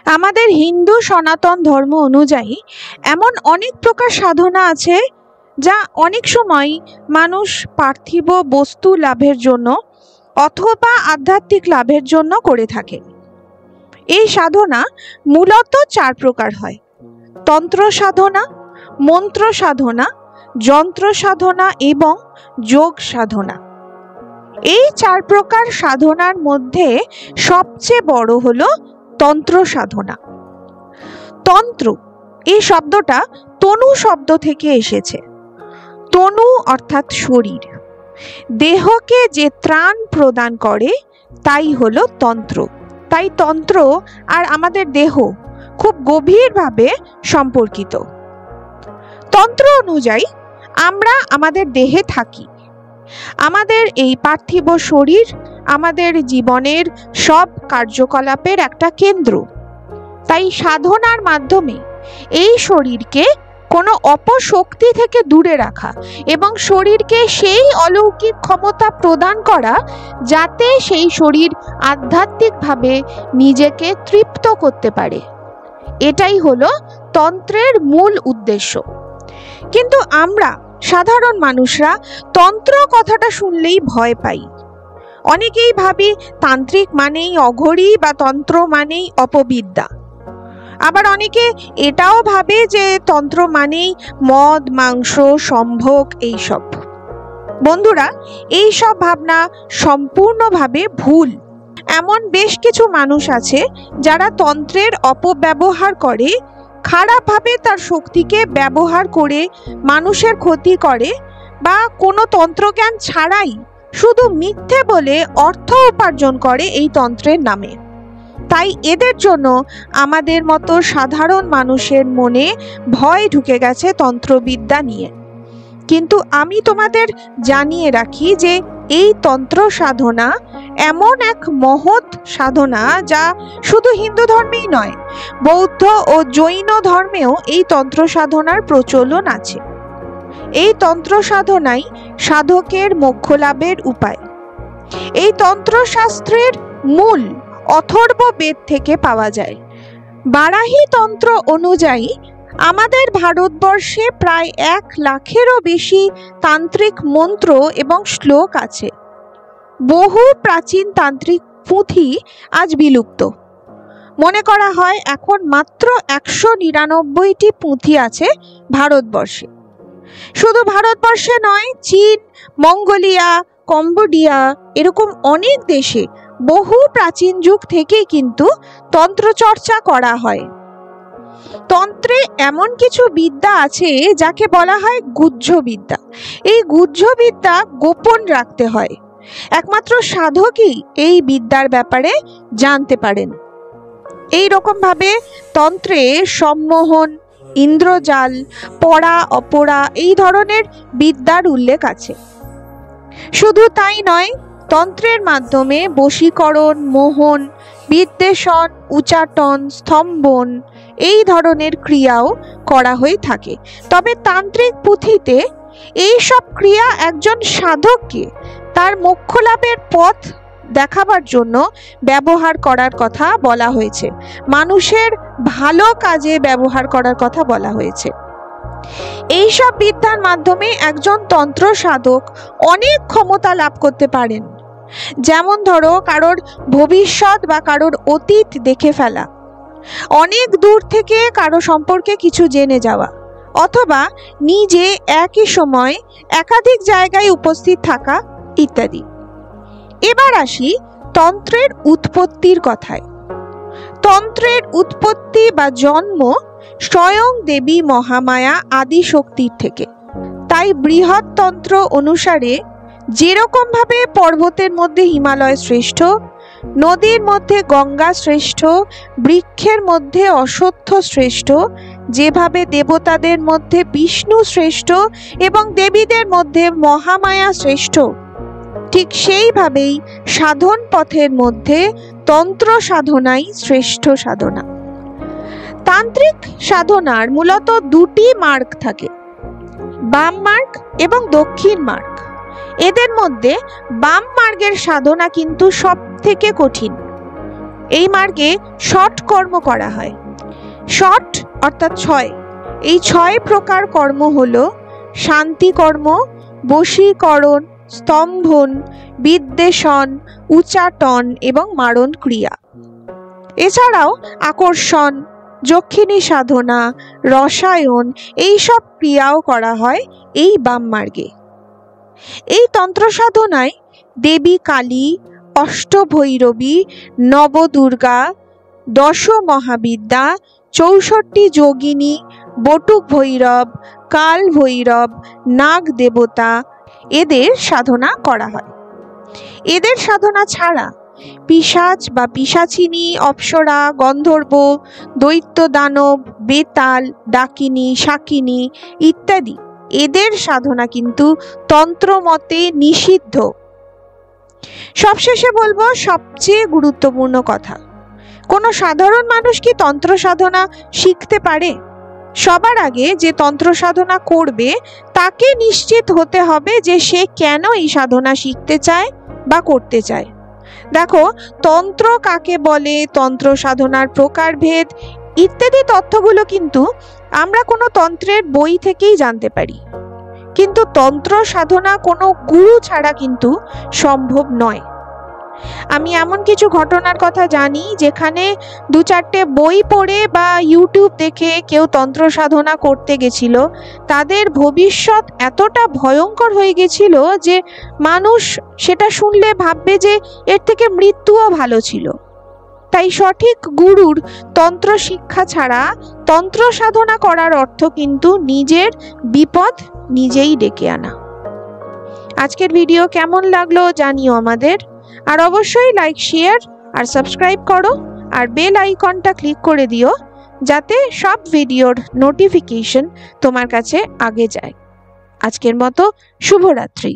আমাদের হিন্দু সনাতন ধর্ম অনুযায়ী এমন অনেক প্রকার সাধনা আছে যা অনেক সময় মানুষ পার্থিব বস্তু লাভের জন্য অথবা আধ্যাত্মিক লাভের জন্য করে থাকে। এই সাধনা মূলত 4 প্রকার হয়: তন্ত্র সাধনা, মন্ত্র সাধনা, যন্ত্র সাধনা এবং যোগ সাধনা। এই 4 প্রকার সাধনার মধ্যে সবচেয়ে বড় হলো তন্ত্র সাধনা। তন্ত্র এই শব্দটা তনু শব্দ থেকে এসেছে। তনু অর্থাৎ শরীর, দেহকে যে ত্রাণ প্রদান করে তাই হলো তন্ত্র। তাই তন্ত্র আর আমাদের দেহ খুব গভীরভাবে সম্পর্কিত। তন্ত্র অনুযায়ী আমরা আমাদের দেহে থাকি। আমাদের এই পার্থিব শরীর আমাদের জীবনের সব কার্যকলাপের একটা কেন্দ্র। তাই সাধনার মাধ্যমে এই শরীরকে কোনো অপশক্তি থেকে দূরে রাখা এবং শরীরকে সেই অলৌকিক ক্ষমতা প্রদান করা যাতে সেই শরীর আধ্যাত্মিকভাবে নিজেকে তৃপ্ত করতে পারে, এটাই হলো তন্ত্রের মূল উদ্দেশ্য। কিন্তু আমরা সাধারণ মানুষরা তন্ত্র কথাটা শুনলেই ভয় পাই। অনেকেই ভাবি তান্ত্রিক মানেই অঘরী বা তন্ত্র মানেই অপবিদ্যা। আবার অনেকে এটাও ভাবে যে তন্ত্র মানেই মদ, মাংস, সম্ভোগ এইসব। বন্ধুরা, এইসব ভাবনা সম্পূর্ণভাবে ভুল। এমন বেশ কিছু মানুষ আছে যারা তন্ত্রের অপব্যবহার করে, খারাপভাবে তার শক্তিকে ব্যবহার করে মানুষের ক্ষতি করে বা কোনো তন্ত্রজ্ঞান ছাড়াই শুধু মিথ্যে বলে অর্থ উপার্জন করে এই তন্ত্রের নামে। তাই এদের জন্য আমাদের মতো সাধারণ মানুষের মনে ভয় ঢুকে গেছে তন্ত্রবিদ্যা নিয়ে। কিন্তু আমি তোমাদের জানিয়ে রাখি যে এই তন্ত্র সাধনা এমন এক মহৎ সাধনা যা শুধু হিন্দু ধর্মেই নয়, বৌদ্ধ ও জৈন ধর্মেও এই তন্ত্র সাধনার প্রচলন আছে। এই তন্ত্র সাধনাই সাধকের মোক্ষ লাভের উপায়। এই তন্ত্রশাস্ত্রের মূল অথর্ব বেদ থেকে পাওয়া যায়। বারাহী তন্ত্র অনুযায়ী আমাদের ভারতবর্ষে প্রায় 1 লাখেরও বেশি তান্ত্রিক মন্ত্র এবং শ্লোক আছে। বহু প্রাচীন তান্ত্রিক পুঁথি আজ বিলুপ্ত। মনে করা হয় এখন মাত্র 199টি পুঁথি আছে ভারতবর্ষে। শুধু ভারতবর্ষে নয়, চীন, মঙ্গোলিয়া, কম্বোডিয়া এরকম অনেক দেশে বহু প্রাচীন যুগ থেকেই কিন্তু তন্ত্র চর্চা করা হয়। তন্ত্রে এমন কিছু বিদ্যা আছে যাকে বলা হয় গুহ্য বিদ্যা। এই গুহ্য বিদ্যা গোপন রাখতে হয়। একমাত্র সাধকই এই বিদ্যার ব্যাপারে জানতে পারেন। এই রকম ভাবে তন্ত্রে সম্মোহন, ইন্দ্রজাল, পড়া অপরা এই ধরনের বিদ্যার উল্লেখ আছে। শুধু তাই নয়, তন্ত্রের মাধ্যমে বশীকরণ, মোহন, বিদ্বেষণ, উচাটন, স্তম্ভন এই ধরনের ক্রিয়াও করা হয়ে থাকে। তবে তান্ত্রিক পুঁথিতে এই সব ক্রিয়া একজন সাধককে তার মোক্ষ লাভের পথ দেখাবার জন্য ব্যবহার করার কথা বলা হয়েছে, মানুষের ভালো কাজে ব্যবহার করার কথা বলা হয়েছে। এইসব বিদ্যার মাধ্যমে একজন তন্ত্র সাধক অনেক ক্ষমতা লাভ করতে পারেন। যেমন ধরো, কারোর ভবিষ্যৎ বা কারোর অতীত দেখে ফেলা, অনেক দূর থেকে কারো সম্পর্কে কিছু জেনে যাওয়া, অথবা নিজে একই সময় একাধিক জায়গায় উপস্থিত থাকা ইত্যাদি। এবার আসি তন্ত্রের উৎপত্তির কথায়। তন্ত্রের উৎপত্তি বা জন্ম স্বয়ং দেবী মহামায়া আদি শক্তির থেকে। তাই বৃহৎ তন্ত্র অনুসারে যেরকম ভাবে পর্বতের মধ্যে হিমালয় শ্রেষ্ঠ, নদীর মধ্যে গঙ্গা শ্রেষ্ঠ, বৃক্ষের মধ্যে অশ্বত্থ শ্রেষ্ঠ, যেভাবে দেবতাদের মধ্যে বিষ্ণু শ্রেষ্ঠ এবং দেবীদের মধ্যে মহামায়া শ্রেষ্ঠ, ঠিক সেইভাবেই সাধন পথের মধ্যে তন্ত্র সাধনাই শ্রেষ্ঠ সাধনা। তান্ত্রিক সাধনার মূলত 2টি মার্গ থাকে, বাম মার্গ এবং দক্ষিণ মার্গ। এদের মধ্যে বাম মার্গের সাধনা কিন্তু সব থেকে কঠিন। এই মার্গে ষট কর্ম করা হয়। ষট অর্থাৎ 6। এই 6 প্রকার কর্ম হলো শান্তি কর্ম, বশীকরণ, স্তম্ভন, বিদ্বেষণ, উচ্চাটন এবং মারণ ক্রিয়া। এছাড়াও আকর্ষণ, যক্ষিণী সাধনা, রসায়ন এইসব ক্রিয়াও করা হয় এই বাম মার্গে। এই তন্ত্র সাধনায় দেবী কালী, অষ্টভৈরবী, নবদুর্গা, 10 মহাবিদ্যা, 64 যোগিনী, বটুক ভৈরব, কাল ভৈরব, নাগ দেবতা এদের সাধনা করা হয়। এদের সাধনা ছাড়া পিশাচ বা পিশাচিনী, অপ্সরা, গন্ধর্ব, দৈত্য দানব, বেতাল, ডাকিনী, শাকিনী ইত্যাদি এদের সাধনা কিন্তু তন্ত্র মতে নিষিদ্ধ। সবশেষে বলবো সবচেয়ে গুরুত্বপূর্ণ কথা, কোনো সাধারণ মানুষ কি তন্ত্র সাধনা শিখতে পারে? সবার আগে যে তন্ত্র সাধনা করবে তাকে নিশ্চিত হতে হবে যে সে কেন এই সাধনা শিখতে চায় বা করতে চায়। দেখো, তন্ত্র কাকে বলে, তন্ত্র সাধনার প্রকারভেদ ইত্যাদি তথ্যগুলো কিন্তু আমরা কোনো তন্ত্রের বই থেকেই জানতে পারি, কিন্তু তন্ত্র সাধনা কোনো গুরু ছাড়া কিন্তু সম্ভব নয়। আমি এমন কিছু ঘটনার কথা জানি যেখানে 2-4টে বই পড়ে বা ইউটিউব দেখে কেউ তন্ত্র সাধনা করতে গেছিল, তাদের ভবিষ্যৎ এতটা ভয়ঙ্কর হয়ে গেছিল যে মানুষ সেটা শুনলে ভাববে যে এর থেকে মৃত্যুও ভালো ছিল। তাই সঠিক গুরুর তন্ত্র শিক্ষা ছাড়া তন্ত্র সাধনা করার অর্থ কিন্তু নিজের বিপদ নিজেই ডেকে আনা। আজকের ভিডিও কেমন লাগলো জানিও আমাদের, আর অবশ্যই লাইক, শেয়ার আর সাবস্ক্রাইব করো, আর বেল আইকনটা ক্লিক করে দিও যাতে সব ভিডিওর নোটিফিকেশন তোমার কাছে আগে যায়। আজকের মতো শুভরাত্রি।